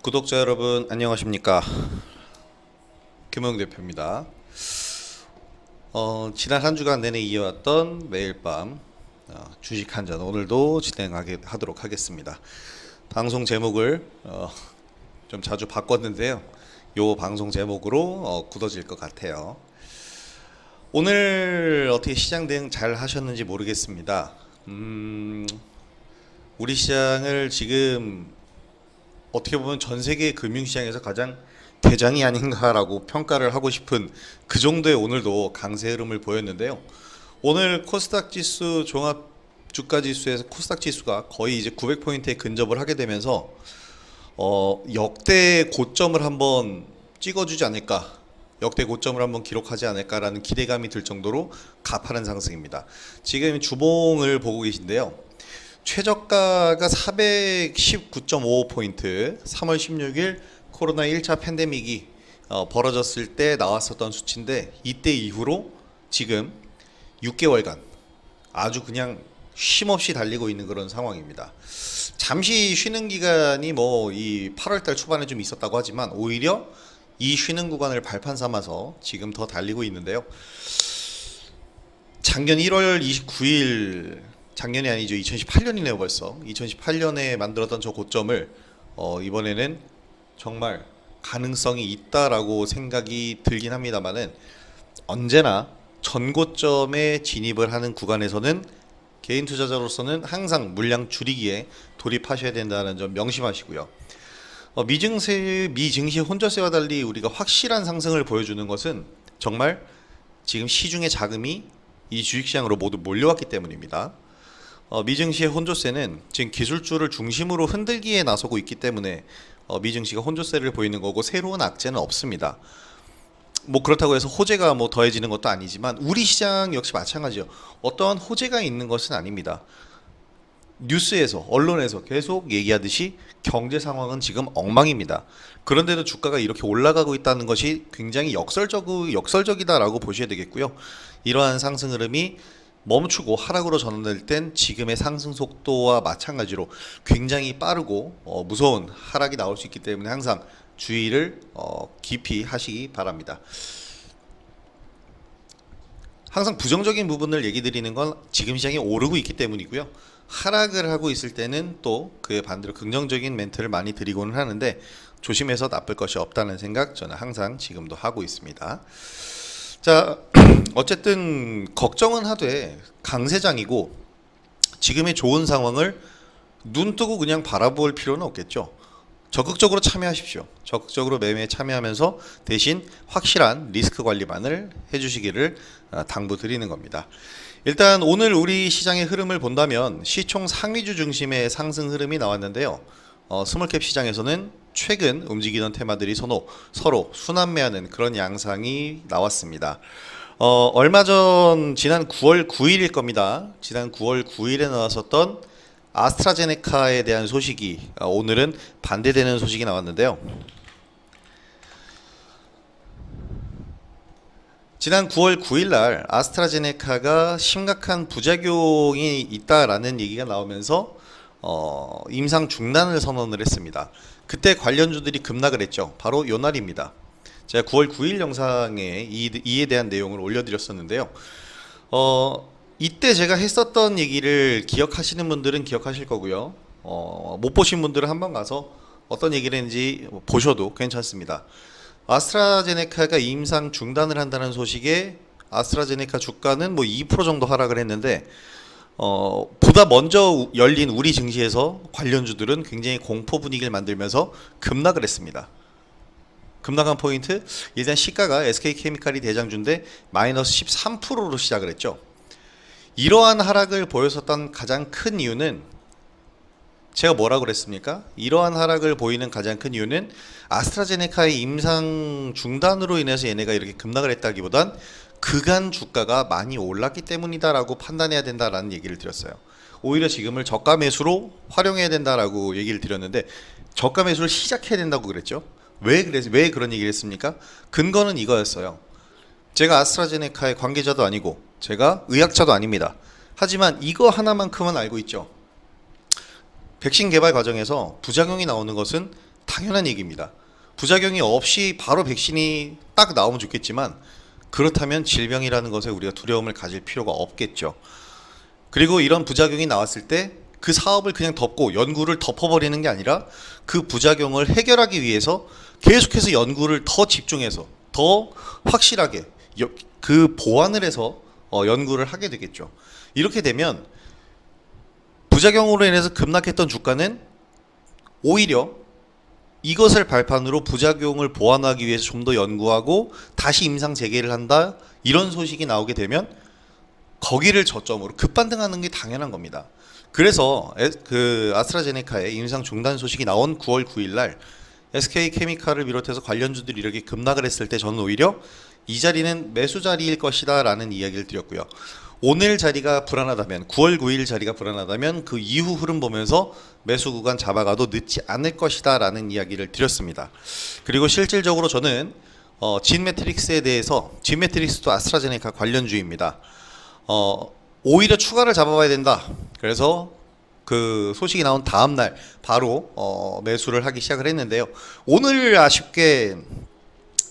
구독자 여러분 안녕하십니까. 금영 대표입니다. 지난 한 주간 내내 이어왔던 매일 밤 주식 한잔 오늘도 진행하도록 하겠습니다. 방송 제목을 좀 자주 바꿨는데요. 요 방송 제목으로 굳어질 것 같아요. 오늘 어떻게 시장 대응 잘 하셨는지 모르겠습니다. 우리 시장을 지금 어떻게 보면 전 세계 금융시장에서 가장 대장이 아닌가라고 평가를 하고 싶은 그 정도의 오늘도 강세 흐름을 보였는데요. 오늘 코스닥 지수 종합 주가 지수에서 코스닥 지수가 거의 이제 900포인트에 근접을 하게 되면서 역대 고점을 한번 찍어주지 않을까, 역대 고점을 한번 기록하지 않을까라는 기대감이 들 정도로 가파른 상승입니다. 지금 주봉을 보고 계신데요. 최저가가 419.55포인트, 3월 16일 코로나 1차 팬데믹이 벌어졌을 때 나왔었던 수치인데, 이때 이후로 지금 6개월간 아주 그냥 쉼없이 달리고 있는 그런 상황입니다. 잠시 쉬는 기간이 뭐 이 8월달 초반에 좀 있었다고 하지만 오히려 이 쉬는 구간을 발판 삼아서 지금 더 달리고 있는데요. 작년 1월 29일, 작년이 아니죠, 2018년이네요. 벌써 2018년에 만들었던 저 고점을 이번에는 정말 가능성이 있다라고 생각이 들긴 합니다만은, 언제나 전고점에 진입을 하는 구간에서는 개인 투자자로서는 항상 물량 줄이기에 돌입하셔야 된다는 점 명심하시고요. 미증시 혼조세와 달리 우리가 확실한 상승을 보여주는 것은 정말 지금 시중의 자금이 이 주식시장으로 모두 몰려왔기 때문입니다. 미증시의 혼조세는 지금 기술주를 중심으로 흔들기에 나서고 있기 때문에 미증시가 혼조세를 보이는 거고, 새로운 악재는 없습니다. 뭐 그렇다고 해서 호재가 뭐 더해지는 것도 아니지만 우리 시장 역시 마찬가지죠. 어떠한 호재가 있는 것은 아닙니다. 뉴스에서, 언론에서 계속 얘기하듯이 경제 상황은 지금 엉망입니다. 그런데도 주가가 이렇게 올라가고 있다는 것이 굉장히 역설적이다라고 보셔야 되겠고요. 이러한 상승 흐름이 멈추고 하락으로 전환될 땐 지금의 상승 속도와 마찬가지로 굉장히 빠르고 무서운 하락이 나올 수 있기 때문에 항상 주의를 깊이 하시기 바랍니다. 항상 부정적인 부분을 얘기 드리는 건 지금 시장이 오르고 있기 때문이고요. 하락을 하고 있을 때는 또 그에 반대로 긍정적인 멘트를 많이 드리고는 하는데, 조심해서 나쁠 것이 없다는 생각 저는 항상 지금도 하고 있습니다. 자, 어쨌든 걱정은 하되 강세장이고 지금의 좋은 상황을 눈뜨고 그냥 바라볼 필요는 없겠죠. 적극적으로 참여하십시오. 적극적으로 매매에 참여하면서 대신 확실한 리스크 관리만을 해주시기를 당부드리는 겁니다. 일단 오늘 우리 시장의 흐름을 본다면 시총 상위주 중심의 상승 흐름이 나왔는데요. 스몰캡 시장에서는 최근 움직이던 테마들이 서로 순환매하는 그런 양상이 나왔습니다. 얼마 전 지난 9월 9일일 겁니다. 지난 9월 9일에 나왔었던 아스트라제네카에 대한 소식이 오늘은 반대되는 소식이 나왔는데요. 지난 9월 9일 날 아스트라제네카가 심각한 부작용이 있다라는 얘기가 나오면서 임상 중단을 선언을 했습니다. 그때 관련주들이 급락을 했죠. 바로 요 날입니다. 제가 9월 9일 영상에 이에 대한 내용을 올려드렸었는데요. 이때 제가 했었던 얘기를 기억하시는 분들은 기억하실 거고요. 못 보신 분들은 한번 가서 어떤 얘기를 했는지 보셔도 괜찮습니다. 아스트라제네카가 임상 중단을 한다는 소식에 아스트라제네카 주가는 뭐 2% 정도 하락을 했는데, 보다 먼저 열린 우리 증시에서 관련주들은 굉장히 공포 분위기를 만들면서 급락을 했습니다. 급락한 포인트, 일단 시가가 SK케미칼이 대장주인데 마이너스 13%로 시작을 했죠. 이러한 하락을 보였었던 가장 큰 이유는, 제가 뭐라고 그랬습니까? 이러한 하락을 보이는 가장 큰 이유는 아스트라제네카의 임상 중단으로 인해서 얘네가 이렇게 급락을 했다기보단 그간 주가가 많이 올랐기 때문이다라고 판단해야 된다라는 얘기를 드렸어요. 오히려 지금을 저가 매수로 활용해야 된다라고 얘기를 드렸는데, 저가 매수를 시작해야 된다고 그랬죠. 왜 그런 얘기를 했습니까? 근거는 이거였어요. 제가 아스트라제네카의 관계자도 아니고 제가 의학자도 아닙니다. 하지만 이거 하나만큼은 알고 있죠. 백신 개발 과정에서 부작용이 나오는 것은 당연한 얘기입니다. 부작용이 없이 바로 백신이 딱 나오면 좋겠지만 그렇다면 질병이라는 것에 우리가 두려움을 가질 필요가 없겠죠. 그리고 이런 부작용이 나왔을 때 그 사업을 그냥 덮고 연구를 덮어버리는 게 아니라 그 부작용을 해결하기 위해서 계속해서 연구를 더 집중해서 더 확실하게 그 보완을 해서 연구를 하게 되겠죠. 이렇게 되면 부작용으로 인해서 급락했던 주가는 오히려 이것을 발판으로 부작용을 보완하기 위해서 좀 더 연구하고 다시 임상 재개를 한다, 이런 소식이 나오게 되면 거기를 저점으로 급반등하는 게 당연한 겁니다. 그래서 그 아스트라제네카의 임상 중단 소식이 나온 9월 9일 날 SK케미칼을 비롯해서 관련주들이 이렇게 급락을 했을 때 저는 오히려 이 자리는 매수 자리일 것이다 라는 이야기를 드렸고요. 오늘 자리가 불안하다면, 9월 9일 자리가 불안하다면 그 이후 흐름 보면서 매수 구간 잡아가도 늦지 않을 것이다 라는 이야기를 드렸습니다. 그리고 실질적으로 저는 진매트릭스에 대해서, 진매트릭스도 아스트라제네카 관련주입니다. 오히려 추가를 잡아봐야 된다. 그래서 그 소식이 나온 다음 날 바로 매수를 하기 시작을 했는데요. 오늘 아쉽게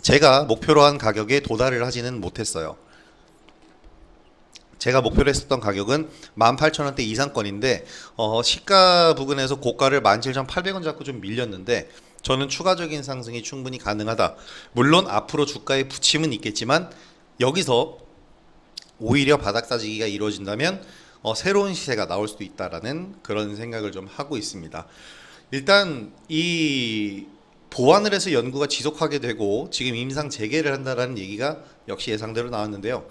제가 목표로 한 가격에 도달을 하지는 못했어요. 제가 목표로 했었던 가격은 18,000원대 이상권인데 시가 부근에서 고가를 17,800원 잡고 좀 밀렸는데 저는 추가적인 상승이 충분히 가능하다. 물론 앞으로 주가의 부침은 있겠지만 여기서 오히려 바닥 따지기가 이루어진다면 새로운 시세가 나올 수도 있다라는 그런 생각을 좀 하고 있습니다. 일단 이 보완을 해서 연구가 지속하게 되고 지금 임상 재개를 한다라는 얘기가 역시 예상대로 나왔는데요.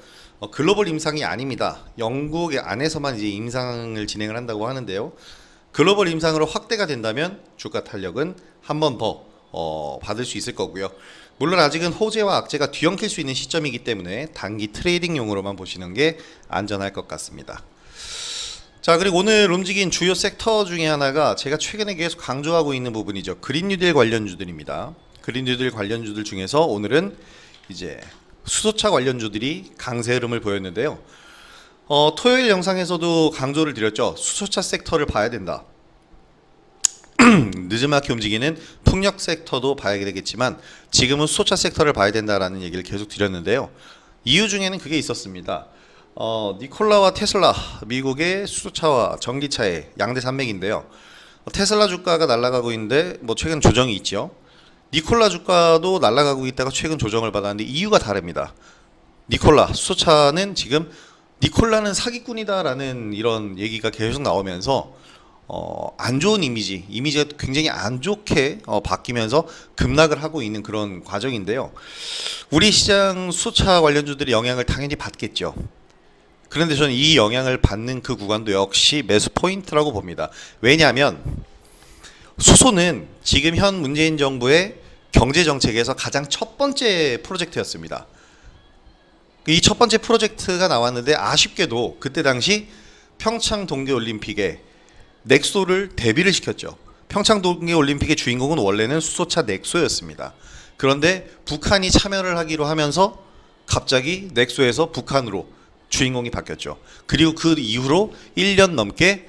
글로벌 임상이 아닙니다. 영국 안에서만 이제 임상을 진행을 한다고 하는데요. 글로벌 임상으로 확대가 된다면 주가 탄력은 한 번 더 받을 수 있을 거고요. 물론 아직은 호재와 악재가 뒤엉킬 수 있는 시점이기 때문에 단기 트레이딩용으로만 보시는 게 안전할 것 같습니다. 자, 그리고 오늘 움직인 주요 섹터 중에 하나가 제가 최근에 계속 강조하고 있는 부분이죠. 그린 뉴딜 관련주들입니다. 그린 뉴딜 관련주들 중에서 오늘은 이제 수소차 관련주들이 강세 흐름을 보였는데요. 토요일 영상에서도 강조를 드렸죠. 수소차 섹터를 봐야 된다. 늦지막히 움직이는 풍력 섹터도 봐야 되겠지만 지금은 수소차 섹터를 봐야 된다라는 얘기를 계속 드렸는데요. 이유 중에는 그게 있었습니다. 니콜라와 테슬라, 미국의 수소차와 전기차의 양대 산맥인데요. 테슬라 주가가 날아가고 있는데 뭐 최근 조정이 있죠. 니콜라 주가도 날아가고 있다가 최근 조정을 받았는데 이유가 다릅니다. 니콜라, 수소차는 지금 니콜라는 사기꾼이다라는 이런 얘기가 계속 나오면서 안 좋은 이미지가 굉장히 안 좋게 바뀌면서 급락을 하고 있는 그런 과정인데요. 우리 시장 수소차 관련주들이 영향을 당연히 받겠죠. 그런데 저는 이 영향을 받는 그 구간도 역시 매수 포인트라고 봅니다. 왜냐하면 수소는 지금 현 문재인 정부의 경제 정책에서 가장 첫 번째 프로젝트였습니다. 이 첫 번째 프로젝트가 나왔는데 아쉽게도 그때 당시 평창 동계올림픽에 넥소를 데뷔를 시켰죠. 평창 동계올림픽의 주인공은 원래는 수소차 넥소였습니다. 그런데 북한이 참여를 하기로 하면서 갑자기 넥소에서 북한으로 주인공이 바뀌었죠. 그리고 그 이후로 1년 넘게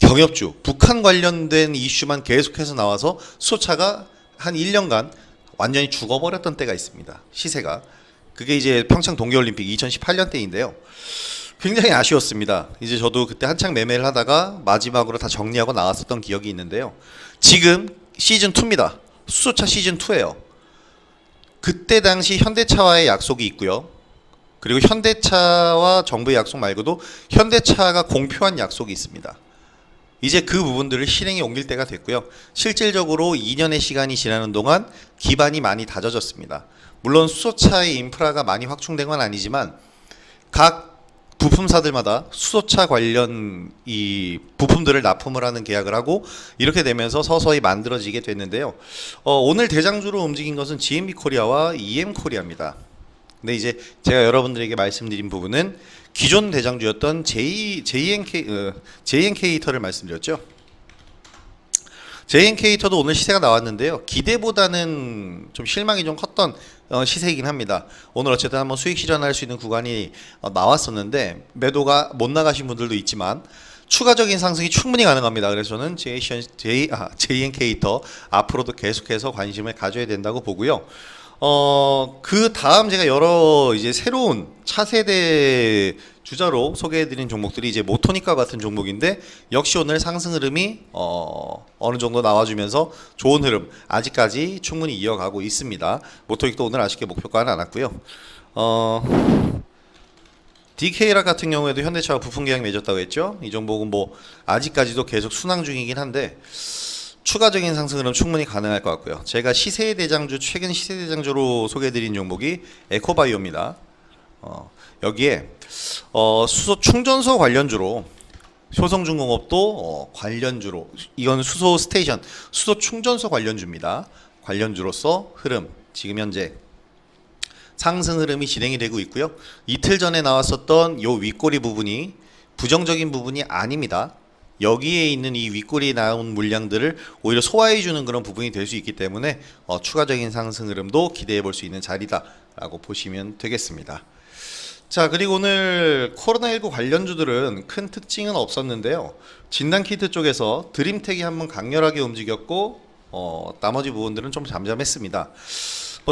경협주, 북한 관련된 이슈만 계속해서 나와서 수소차가 한 1년간 완전히 죽어버렸던 때가 있습니다. 시세가. 그게 이제 평창 동계올림픽 2018년 때인데요. 굉장히 아쉬웠습니다. 이제 저도 그때 한창 매매를 하다가 마지막으로 다 정리하고 나왔었던 기억이 있는데요. 지금 시즌2입니다. 수소차 시즌2예요. 그때 당시 현대차와의 약속이 있고요. 그리고 현대차와 정부의 약속 말고도 현대차가 공표한 약속이 있습니다. 이제 그 부분들을 실행에 옮길 때가 됐고요. 실질적으로 2년의 시간이 지나는 동안 기반이 많이 다져졌습니다. 물론 수소차의 인프라가 많이 확충된 건 아니지만 각 부품사들마다 수소차 관련 이 부품들을 납품을 하는 계약을 하고 이렇게 되면서 서서히 만들어지게 됐는데요. 오늘 대장주로 움직인 것은 GMB 코리아와 EM 코리아입니다. 근데 이제 제가 여러분들에게 말씀드린 부분은 기존 대장주였던 JNK터를 말씀드렸죠. JNK터도 오늘 시세가 나왔는데요. 기대보다는 좀 실망이 좀 컸던 시세이긴 합니다. 오늘 어쨌든 한번 수익 실현할 수 있는 구간이 나왔었는데 매도가 못 나가신 분들도 있지만 추가적인 상승이 충분히 가능합니다. 그래서 저는 JNK 앞으로도 계속해서 관심을 가져야 된다고 보고요. 그 다음 제가 여러 이제 새로운 차세대 주자로 소개해드린 종목들이 이제 모토닉과 같은 종목인데 역시 오늘 상승 흐름이 어느 정도 나와주면서 좋은 흐름 아직까지 충분히 이어가고 있습니다. 모토닉도 오늘 아쉽게 목표가는 안 왔고요. DK락 같은 경우에도 현대차와 부품 계약 맺었다고 했죠. 이 종목은 뭐 아직까지도 계속 순항 중이긴 한데 추가적인 상승은 충분히 가능할 것 같고요. 제가 시세 대장주 최근 시세 대장주로 소개해드린 종목이 에코바이오입니다. 여기에 수소 충전소 관련주로 효성중공업도 관련주로 이건 수소 스테이션 수소 충전소 관련주입니다. 관련주로서 흐름 지금 현재 상승 흐름이 진행이 되고 있고요. 이틀 전에 나왔었던 요 윗꼬리 부분이 부정적인 부분이 아닙니다. 여기에 있는 이 윗꼬리 나온 물량들을 오히려 소화해 주는 그런 부분이 될 수 있기 때문에 추가적인 상승 흐름도 기대해 볼 수 있는 자리다라고 보시면 되겠습니다. 자, 그리고 오늘 코로나19 관련주들은 큰 특징은 없었는데요. 진단키트 쪽에서 드림텍이 한번 강렬하게 움직였고 나머지 부분들은 좀 잠잠했습니다.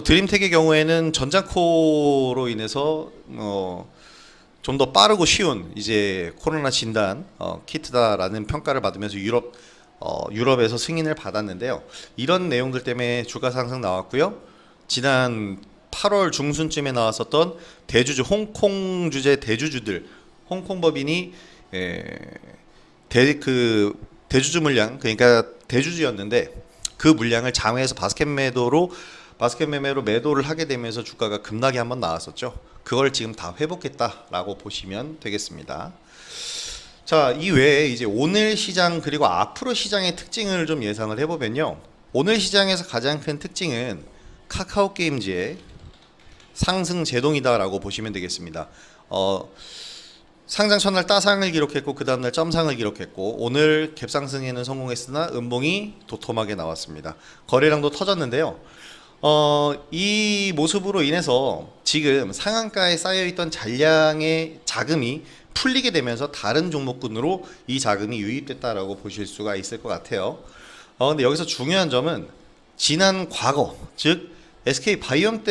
드림텍의 경우에는 전자코로 인해서 좀 더 빠르고 쉬운 이제 코로나 진단 키트다라는 평가를 받으면서 유럽에서 승인을 받았는데요. 이런 내용들 때문에 주가 상승 나왔고요. 지난 8월 중순쯤에 나왔었던 대주주 홍콩 주재 대주주들 홍콩 법인이 대주주 물량 그러니까 대주주였는데 그 물량을 장외에서 바스켓 매매로 매도를 하게 되면서 주가가 급락이 한번 나왔었죠. 그걸 지금 다 회복했다라고 보시면 되겠습니다. 자, 이 외에 이제 오늘 시장 그리고 앞으로 시장의 특징을 좀 예상을 해보면요. 오늘 시장에서 가장 큰 특징은 카카오 게임즈의 상승 제동이다라고 보시면 되겠습니다. 상장 첫날 따상을 기록했고 그 다음날 점상을 기록했고 오늘 갭상승에는 성공했으나 음봉이 도톰하게 나왔습니다. 거래량도 터졌는데요. 이 모습으로 인해서 지금 상한가에 쌓여있던 잔량의 자금이 풀리게 되면서 다른 종목군으로 이 자금이 유입됐다라고 보실 수가 있을 것 같아요. 근데 여기서 중요한 점은 지난 과거, 즉 SK바이오팜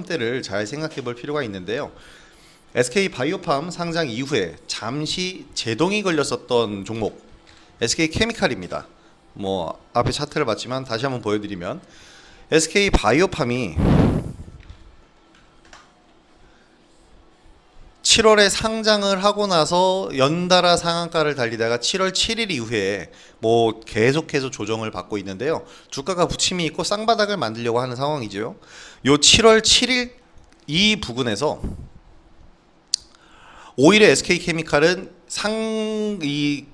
때를 잘 생각해 볼 필요가 있는데요. SK바이오팜 상장 이후에 잠시 제동이 걸렸었던 종목 SK케미칼입니다. 뭐 앞에 차트를 봤지만 다시 한번 보여드리면 SK바이오팜이 7월에 상장을 하고 나서 연달아 상한가를 달리다가 7월 7일 이후에 뭐 계속해서 조정을 받고 있는데요. 주가가 부침이 있고 쌍바닥을 만들려고 하는 상황이죠. 요 7월 7일 이 부근에서 오히려 SK케미칼은 이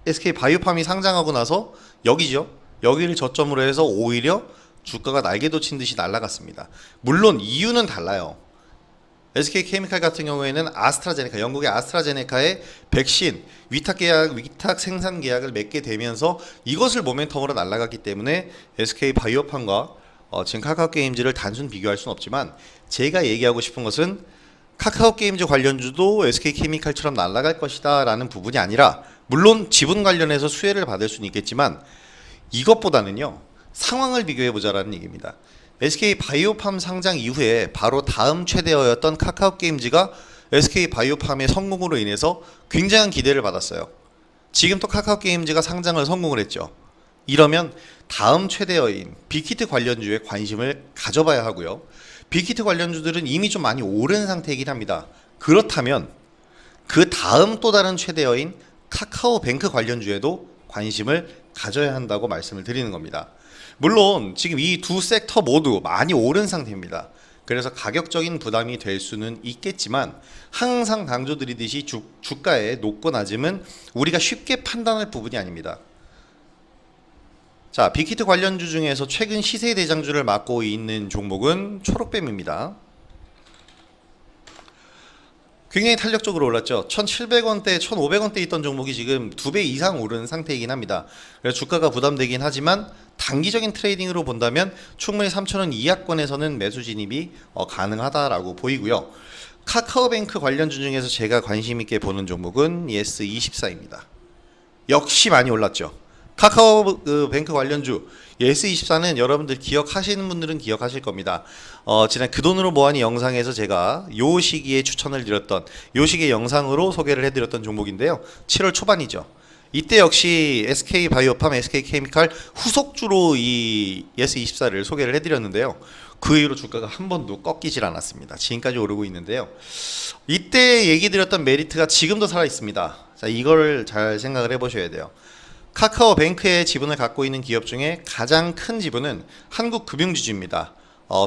SK바이오팜이 상장하고 나서 여기죠. 여기를 저점으로 해서 오히려 주가가 날개도 친 듯이 날아갔습니다. 물론 이유는 달라요. SK케미칼 같은 경우에는 아스트라제네카, 영국의 아스트라제네카의 백신 위탁 생산 계약을 맺게 되면서 이것을 모멘텀으로 날아갔기 때문에 SK바이오팜과 지금 카카오게임즈를 단순 비교할 수는 없지만 제가 얘기하고 싶은 것은 카카오게임즈 관련주도 SK케미칼처럼 날아갈 것이다 라는 부분이 아니라 물론 지분 관련해서 수혜를 받을 수는 있겠지만 이것보다는요 상황을 비교해보자라는 얘기입니다. SK바이오팜 상장 이후에 바로 다음 최대어였던 카카오게임즈가 SK바이오팜의 성공으로 인해서 굉장한 기대를 받았어요. 지금 또 카카오게임즈가 상장을 성공을 했죠. 이러면 다음 최대어인 빅히트 관련주에 관심을 가져봐야 하고요. 빅히트 관련주들은 이미 좀 많이 오른 상태이긴 합니다. 그렇다면 그 다음 또 다른 최대어인 카카오뱅크 관련주에도 관심을 가져야 한다고 말씀을 드리는 겁니다. 물론 지금 이 두 섹터 모두 많이 오른 상태입니다. 그래서 가격적인 부담이 될 수는 있겠지만 항상 강조드리듯이 주가의 높고 낮음은 우리가 쉽게 판단할 부분이 아닙니다. 자, 빅히트 관련주 중에서 최근 시세 대장주를 맡고 있는 종목은 초록뱀입니다. 굉장히 탄력적으로 올랐죠. 1,700원대, 1,500원대 있던 종목이 지금 2배 이상 오른 상태이긴 합니다. 그래서 주가가 부담되긴 하지만 단기적인 트레이딩으로 본다면 충분히 3,000원 이하권에서는 매수 진입이 가능하다라고 보이고요. 카카오뱅크 관련주 중에서 제가 관심 있게 보는 종목은 예스24입니다. 역시 많이 올랐죠. 카카오뱅크 관련주 예스24는 여러분들 기억하시는 분들은 기억하실 겁니다. 지난 그 돈으로 뭐하니 영상에서 제가 요 시기에 추천을 드렸던 요 시기의 영상으로 소개를 해드렸던 종목인데요. 7월 초반이죠. 이때 역시 SK바이오팜, SK케미칼 후속주로 이 예스24를 소개를 해드렸는데요. 그 이후로 주가가 한 번도 꺾이질 않았습니다. 지금까지 오르고 있는데요. 이때 얘기 드렸던 메리트가 지금도 살아 있습니다. 자, 이걸 잘 생각을 해보셔야 돼요. 카카오뱅크의 지분을 갖고 있는 기업 중에 가장 큰 지분은 한국금융지주입니다.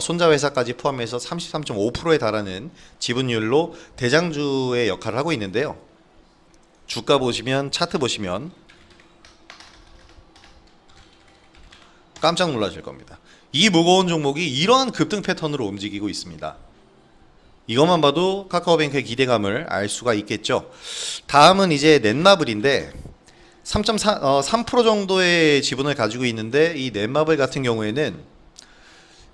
손자회사까지 포함해서 33.5%에 달하는 지분율로 대장주의 역할을 하고 있는데요. 주가 보시면, 차트 보시면 깜짝 놀라실 겁니다. 이 무거운 종목이 이러한 급등 패턴으로 움직이고 있습니다. 이것만 봐도 카카오뱅크의 기대감을 알 수가 있겠죠. 다음은 이제 넷마블인데 3% 정도의 지분을 가지고 있는데, 이 넷마블 같은 경우에는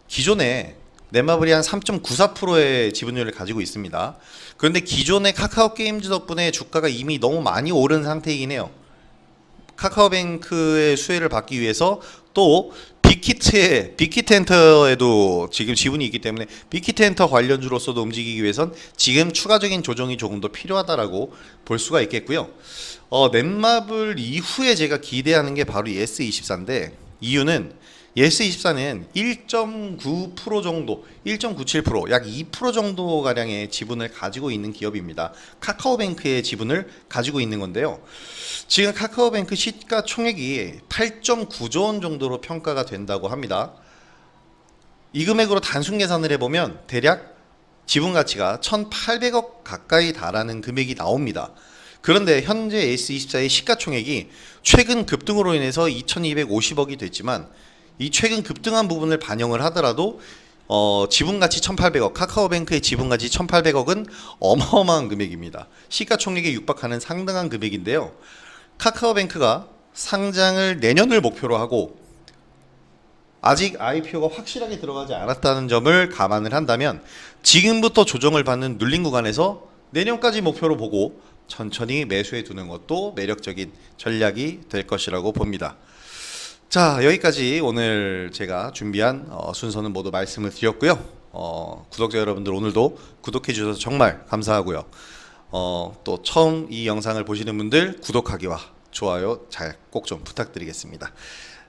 기존에 넷마블이 한 3.94%의 지분율을 가지고 있습니다. 그런데 기존의 카카오게임즈 덕분에 주가가 이미 너무 많이 오른 상태이긴 해요. 카카오뱅크의 수혜를 받기 위해서 또 빅히트엔터에도 지금 지분이 있기 때문에 빅히트엔터 관련주로서도 움직이기 위해선 지금 추가적인 조정이 조금 더 필요하다라고 볼 수가 있겠고요. 넷마블 이후에 제가 기대하는 게 바로 예스24인데, 이유는 예스24는 1.9% 정도, 1.97%, 약 2% 정도 가량의 지분을 가지고 있는 기업입니다. 카카오뱅크의 지분을 가지고 있는 건데요. 지금 카카오뱅크 시가총액이 8.9조 원 정도로 평가가 된다고 합니다. 이 금액으로 단순 계산을 해보면 대략 지분 가치가 1,800억 가까이 달하는 금액이 나옵니다. 그런데 현재 예스24의 시가총액이 최근 급등으로 인해서 2,250억이 됐지만, 이 최근 급등한 부분을 반영을 하더라도 지분가치 1,800억, 카카오뱅크의 지분가치 1,800억은 어마어마한 금액입니다. 시가총액에 육박하는 상당한 금액인데요. 카카오뱅크가 상장을 내년을 목표로 하고 아직 IPO가 확실하게 들어가지 않았다는 점을 감안을 한다면, 지금부터 조정을 받는 눌린 구간에서 내년까지 목표로 보고 천천히 매수해 두는 것도 매력적인 전략이 될 것이라고 봅니다. 자, 여기까지 오늘 제가 준비한 순서는 모두 말씀을 드렸고요. 구독자 여러분들 오늘도 구독해 주셔서 정말 감사하고요. 또 처음 이 영상을 보시는 분들 구독하기와 좋아요 잘 꼭 좀 부탁드리겠습니다.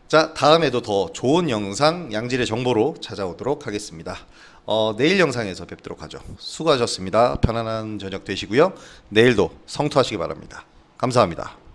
자, 다음에도 더 좋은 영상, 양질의 정보로 찾아오도록 하겠습니다. 내일 영상에서 뵙도록 하죠. 수고하셨습니다. 편안한 저녁 되시고요. 내일도 성투하시기 바랍니다. 감사합니다.